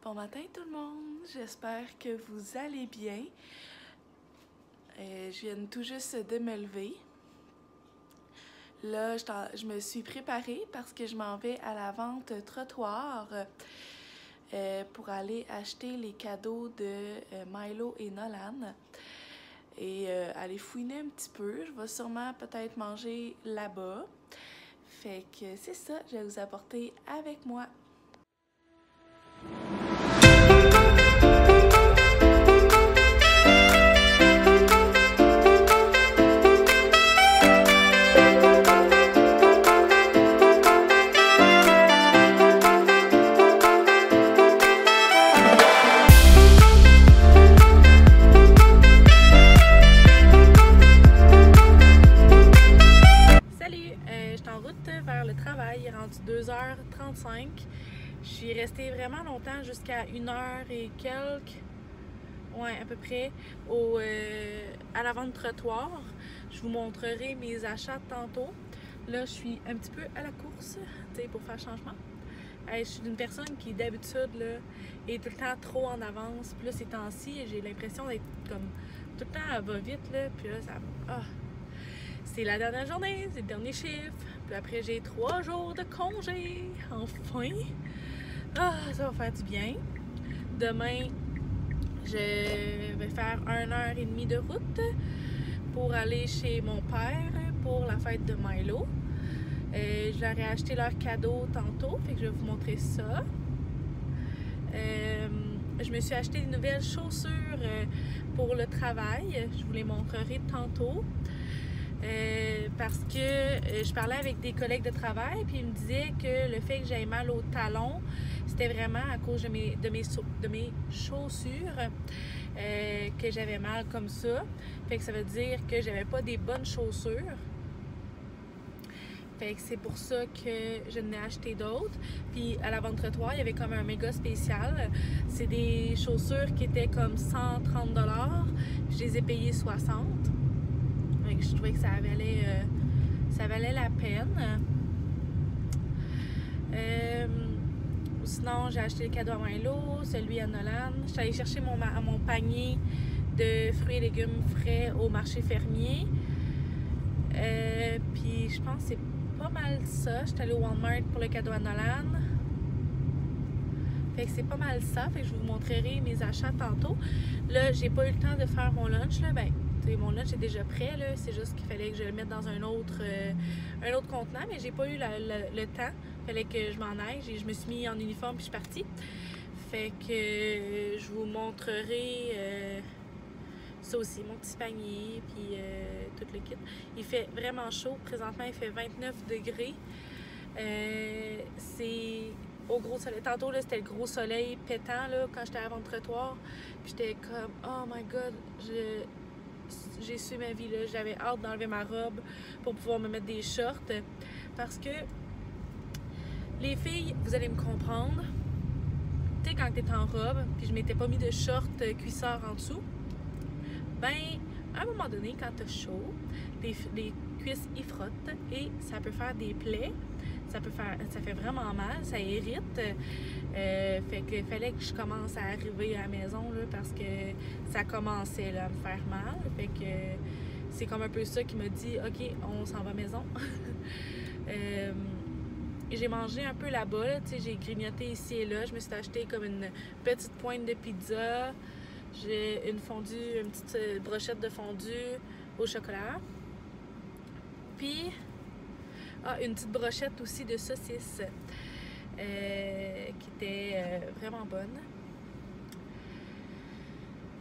Bon matin tout le monde, j'espère que vous allez bien. Je viens tout juste de me lever. Là, je me suis préparée parce que je m'en vais à la vente trottoir pour aller acheter les cadeaux de Milo et Nolan. Et aller fouiner un petit peu. Je vais sûrement peut-être manger là-bas. Fait que c'est ça, je vais vous apporter avec moi. Vers le travail, il est rendu 2h35. Je suis restée vraiment longtemps, jusqu'à 1h et quelques, ouais, à peu près, à la vente trottoir. Je vous montrerai mes achats tantôt. Là, je suis un petit peu à la course, tu sais, pour faire changement. Je suis une personne qui, d'habitude, là, est tout le temps trop en avance. Puis là, ces temps-ci, j'ai l'impression d'être comme tout le temps, elle va vite, là, puis là, ça va. C'est la dernière journée, c'est le dernier chiffre. Puis après, j'ai 3 jours de congé. Enfin! Ça va faire du bien. Demain, je vais faire 1h30 de route pour aller chez mon père pour la fête de Milo. Je leur ai acheté leur cadeau tantôt, fait que je vais vous montrer ça. Je me suis acheté des nouvelles chaussures pour le travail. Je vous les montrerai tantôt. Parce que je parlais avec des collègues de travail, puis ils me disaient que le fait que j'aille mal au talon, c'était vraiment à cause de mes chaussures que j'avais mal comme ça. Fait que ça veut dire que j'avais pas des bonnes chaussures. Fait que c'est pour ça que je n'ai acheté d'autres. Puis à la vente trottoir, il y avait comme un méga spécial. C'est des chaussures qui étaient comme 130 $. Je les ai payées 60. Je trouvais que ça valait la peine. Sinon, j'ai acheté le cadeau à Milo, celui à Nolan. Je suis allée chercher mon panier de fruits et légumes frais au marché fermier. Puis je pense que c'est pas mal ça. Je suis allée au Walmart pour le cadeau à Nolan. Fait que c'est pas mal ça. Fait que je vous montrerai mes achats tantôt. Là, j'ai pas eu le temps de faire mon lunch. Là, mon lunch est déjà prêt, c'est juste qu'il fallait que je le mette dans un autre contenant, mais j'ai pas eu le temps. Il fallait que je m'en aille. Je me suis mis en uniforme puis je suis partie. Fait que je vous montrerai ça aussi, mon petit panier puis tout le kit. Il fait vraiment chaud. Présentement, il fait 29 degrés. C'est au gros soleil. Tantôt, c'était le gros soleil pétant là, quand j'étais à la vente trottoir. Puis j'étais comme, oh my god, j'ai su ma vie, là. J'avais hâte d'enlever ma robe pour pouvoir me mettre des shorts parce que les filles, vous allez me comprendre, tu sais, quand t'es en robe puis je m'étais pas mis de short cuissard en dessous, ben à un moment donné, quand t'as chaud, les cuisses y frottent et ça peut faire des plaies. Ça fait vraiment mal, ça irrite. Fait qu'il fallait que je commence à arriver à la maison là, parce que ça commençait là, à me faire mal. Fait que c'est comme un peu ça qui me dit ok, on s'en va à la maison. J'ai mangé un peu là-bas, j'ai grignoté ici et là. Je me suis acheté comme une petite pointe de pizza. J'ai une petite brochette de fondue au chocolat. Puis une petite brochette aussi de saucisse qui était vraiment bonne.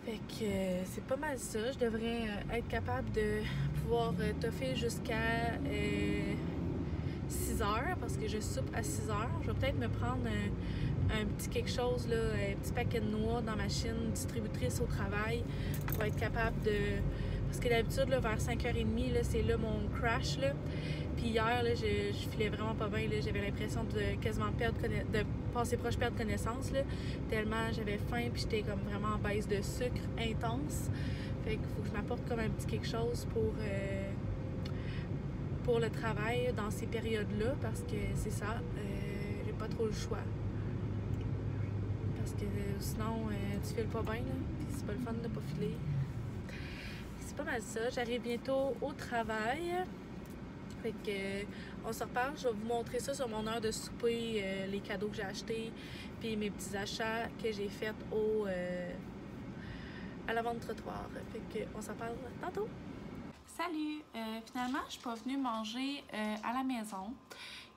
Fait que c'est pas mal ça. Je devrais être capable de pouvoir toffer jusqu'à 6 heures parce que je soupe à 6 heures. Je vais peut-être me prendre un petit quelque chose, là, un petit paquet de noix dans ma machine distributrice au travail pour être capable de... Parce que d'habitude, vers 5h30, là, c'est là mon crash. Là. Puis hier, là, je filais vraiment pas bien. J'avais l'impression de quasiment de passer proche perdre connaissance. Là, tellement j'avais faim puis j'étais comme vraiment en baisse de sucre intense. Fait qu'il faut que je m'apporte comme un petit quelque chose pour le travail dans ces périodes-là parce que c'est ça, j'ai pas trop le choix. Parce que sinon tu files pas bien, là. Puis c'est pas le fun de pas filer. C'est pas mal ça. J'arrive bientôt au travail. Fait que on se reparle. Je vais vous montrer ça sur mon heure de souper, les cadeaux que j'ai achetés, puis mes petits achats que j'ai faits à la vente trottoir. Fait que on s'en parle tantôt. Salut! Finalement, je suis pas venue manger à la maison.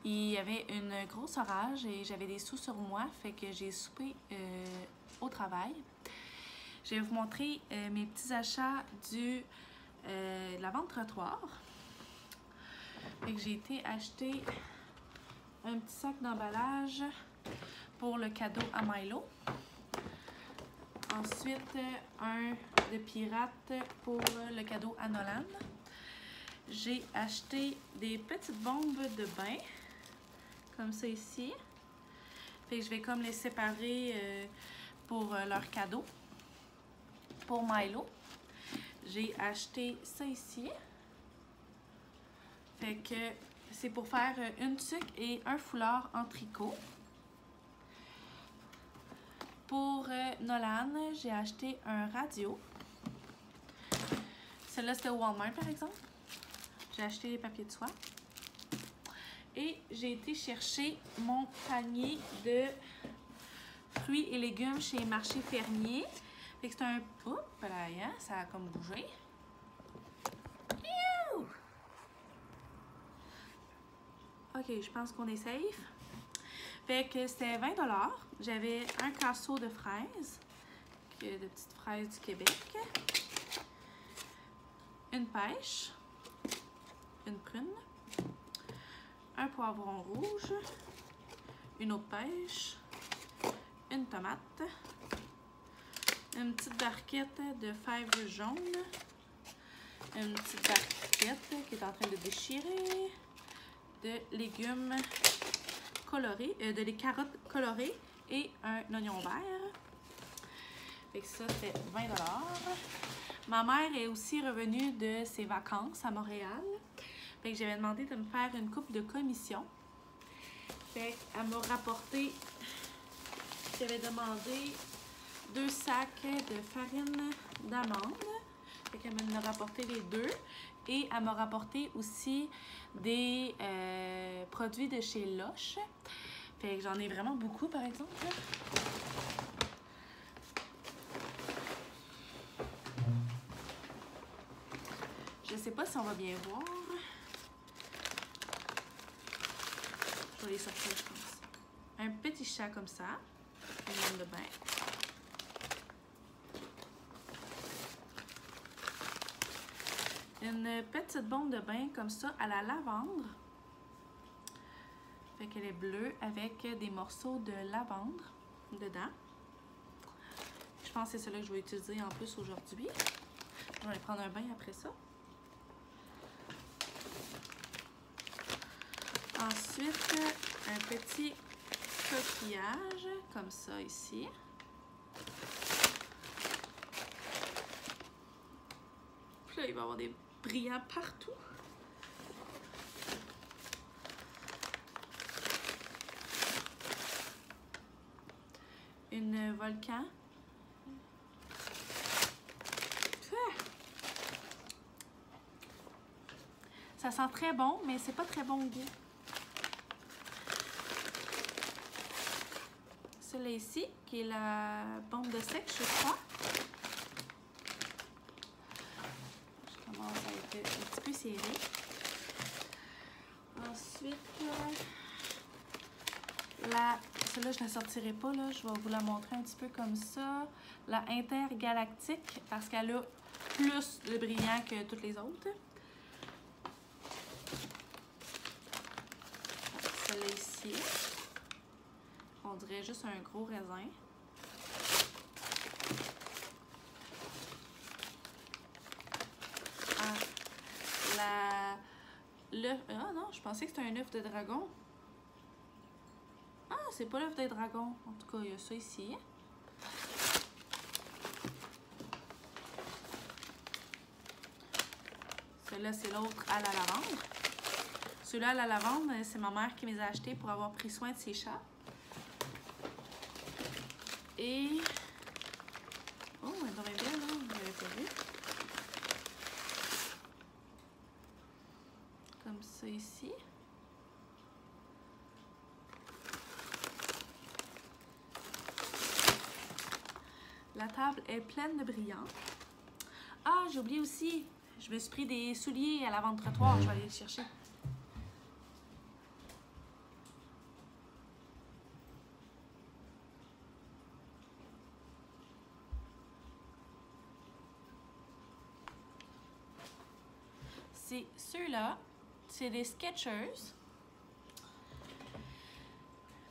Il y avait une grosse orage et j'avais des sous sur moi, fait que j'ai soupé au travail. Je vais vous montrer mes petits achats de la vente trottoir. Fait que j'ai été acheter un petit sac d'emballage pour le cadeau à Milo. Ensuite, un de pirate pour le cadeau à Nolan. J'ai acheté des petites bombes de bain, comme ça ici. Fait que je vais comme les séparer pour leur cadeau. Pour Milo, j'ai acheté ça ici. Fait que c'est pour faire une tuque et un foulard en tricot. Pour Nolan, j'ai acheté un radio. Celle-là, c'était au Walmart, par exemple. J'ai acheté les papiers de soie. Et j'ai été chercher mon panier de fruits et légumes chez Marché Fermier. Fait que c'est un... Oups, là, hein, ça a comme bougé. OK, je pense qu'on est safe. Fait que c'était 20 $. J'avais un casseau de fraises, de petites fraises du Québec, une pêche, une prune, un poivron rouge, une autre pêche, une tomate, une petite barquette de fèves jaunes, une petite barquette qui est en train de déchirer, de légumes colorés, de carottes colorées et un oignon vert. Fait que ça fait 20 $. Ma mère est aussi revenue de ses vacances à Montréal. Fait que j'avais demandé de me faire une coupe de commission. Fait qu'elle m'a rapporté, j'avais demandé 2 sacs de farine d'amande. Fait qu'elle m'a rapporté les 2. Et elle m'a rapporté aussi des produits de chez Lush. Fait que j'en ai vraiment beaucoup, par exemple. Je sais pas si on va bien voir. Je vais les sortir, je pense. Un petit chat comme ça. Une bombe de bain. Une petite bombe de bain comme ça à la lavande. Fait qu'elle est bleue avec des morceaux de lavande dedans. Je pense que c'est celle-là que je vais utiliser en plus aujourd'hui. Je vais aller prendre un bain après ça. Ensuite, un petit coquillage comme ça ici. Puis là, il va y avoir des brillants partout. Une volcan. Ça sent très bon, mais c'est pas très bon au goût. Celle-là ici, qui est la bombe de sec, je crois. Je commence à être un petit peu serré. Ensuite, celle-là, je ne la sortirai pas, là. Je vais vous la montrer un petit peu comme ça. La intergalactique, parce qu'elle a plus de brillant que toutes les autres. Celle-là ici. On dirait juste un gros raisin. L'œuf. Ah non, je pensais que c'était un œuf de dragon. Ah, c'est pas l'œuf de dragon. En tout cas, il y a ça ici. Celui-là, c'est l'autre à la lavande. Celui-là à la lavande, c'est ma mère qui me les a achetés pour avoir pris soin de ses chats. Et... Oh, elle est vraiment belle, là. Vous l'avez pas vu. Comme ça ici. La table est pleine de brillants. Ah, j'ai oublié aussi. Je me suis pris des souliers à l'avant-trottoir. Je vais aller les chercher. C'est ceux-là. C'est des Skechers.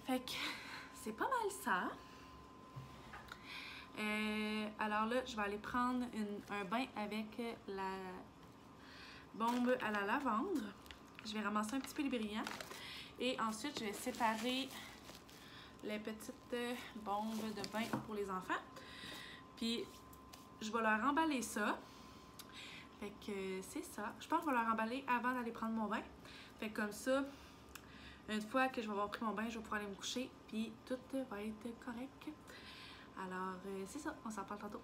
Fait que c'est pas mal ça. Alors là, je vais aller prendre un bain avec la bombe à la lavande. Je vais ramasser un petit peu les brillants. Et ensuite, je vais séparer les petites bombes de bain pour les enfants. Puis, je vais leur emballer ça. Fait que c'est ça. Je pense que je vais leur emballer avant d'aller prendre mon bain. Fait que comme ça, une fois que je vais avoir pris mon bain, je vais pouvoir aller me coucher. Puis tout va être correct. Alors, c'est ça. On s'en parle tantôt.